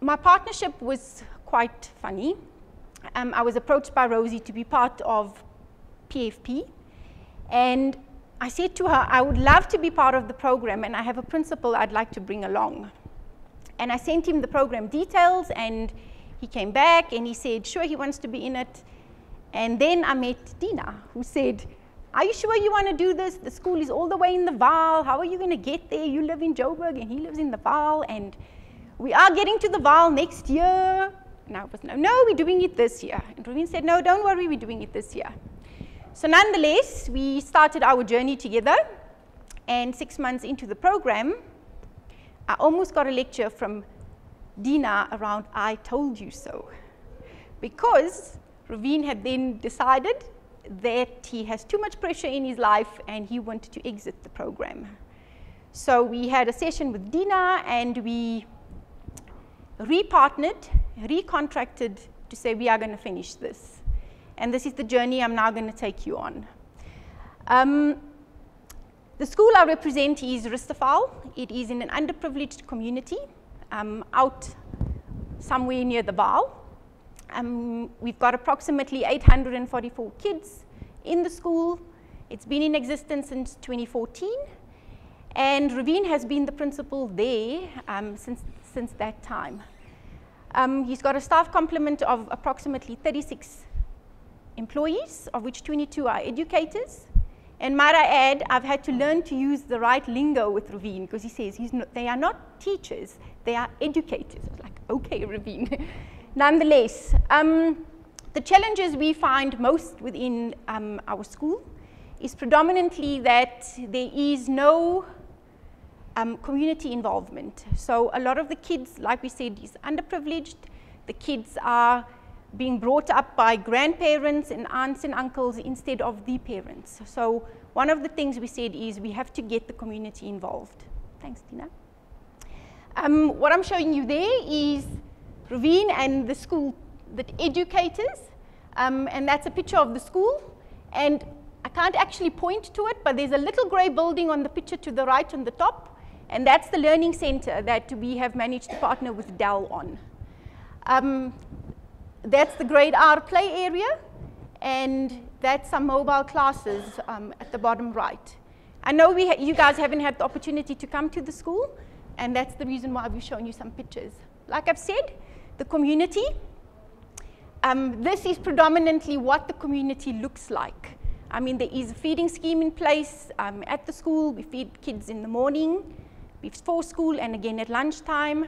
my partnership was quite funny. I was approached by Rosie to be part of PFP, and I said to her, I would love to be part of the program, and I have a principal I'd like to bring along. And I sent him the program details, and he came back and he said, sure, he wants to be in it. And then I met Dina, who said, are you sure you want to do this? The school is all the way in the Vaal. How are you going to get there? You live in Joburg and he lives in the Vaal, and we are getting to the Vaal next year. And I was, no, we're doing it this year. And Raveen said, no, don't worry, we're doing it this year. So nonetheless, we started our journey together, and 6 months into the program, I almost got a lecture from Dina around, I told you so. Because Raveen had then decided that he has too much pressure in his life and he wanted to exit the program. So we had a session with Dina, and we repartnered, recontracted to say we are going to finish this. And this is the journey I'm now going to take you on. The school I represent is Vaal. It is in an underprivileged community out somewhere near the Vaal. We've got approximately 844 kids in the school. It's been in existence since 2014. And Raveen has been the principal there since that time. He's got a staff complement of approximately 36 employees, of which 22 are educators. And might I add, I've had to learn to use the right lingo with Raveen, because he says they are not teachers, they are educators. I was like, okay, Raveen. Nonetheless, the challenges we find most within our school is predominantly that there is no community involvement. So a lot of the kids, like we said, is underprivileged. The kids are being brought up by grandparents and aunts and uncles instead of the parents. So one of the things we said is we have to get the community involved. Thanks, Tina. What I'm showing you there is Raveen and the school, the educators, and that's a picture of the school. And I can't actually point to it, but there's a little grey building on the picture to the right on the top, and that's the learning center that we have managed to partner with Dell on. That's the grade R play area, and that's some mobile classes at the bottom right. I know you guys haven't had the opportunity to come to the school, and that's the reason why we've shown you some pictures. Like I've said, the community, this is predominantly what the community looks like. I mean, there is a feeding scheme in place at the school. We feed kids in the morning, before school, and again at lunchtime.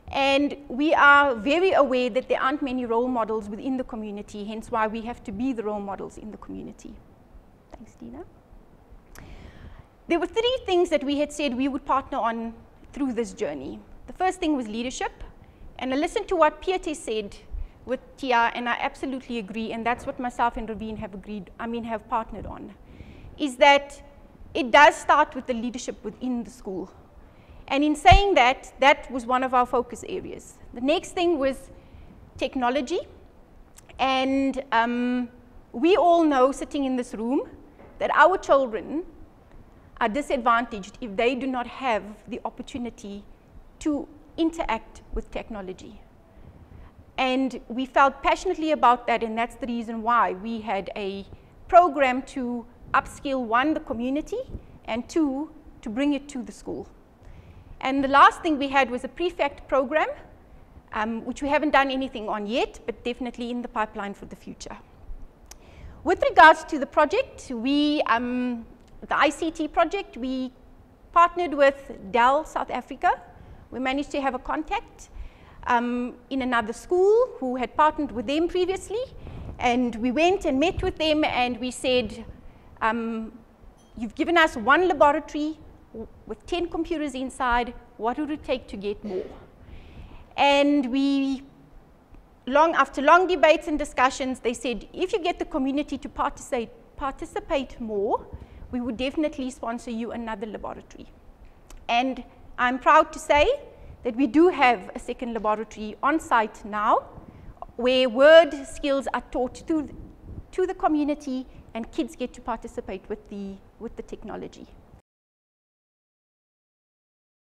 And we are very aware that there aren't many role models within the community, hence why we have to be the role models in the community. Thanks, Dina. There were 3 things that we had said we would partner on through this journey. The first thing was leadership, and I listened to what Pieter said with Tia, and I absolutely agree, and that's what myself and Raveen have partnered on, is that it does start with the leadership within the school. And in saying that, that was one of our focus areas. The next thing was technology. And we all know, sitting in this room, that our children are disadvantaged if they do not have the opportunity to interact with technology. And we felt passionately about that, and that's the reason why we had a program to upskill, 1, the community, and 2, to bring it to the school. And the last thing we had was a prefect program, which we haven't done anything on yet, but definitely in the pipeline for the future. With regards to the project, the ICT project, we partnered with Dell South Africa. We managed to have a contact in another school who had partnered with them previously, and we went and met with them, and we said, you've given us 1 laboratory with 10 computers inside, what would it take to get more? And after long debates and discussions, they said, if you get the community to participate more, we would definitely sponsor you another laboratory. And I'm proud to say that we do have a second laboratory on site now, where word skills are taught to the community, and kids get to participate with the technology.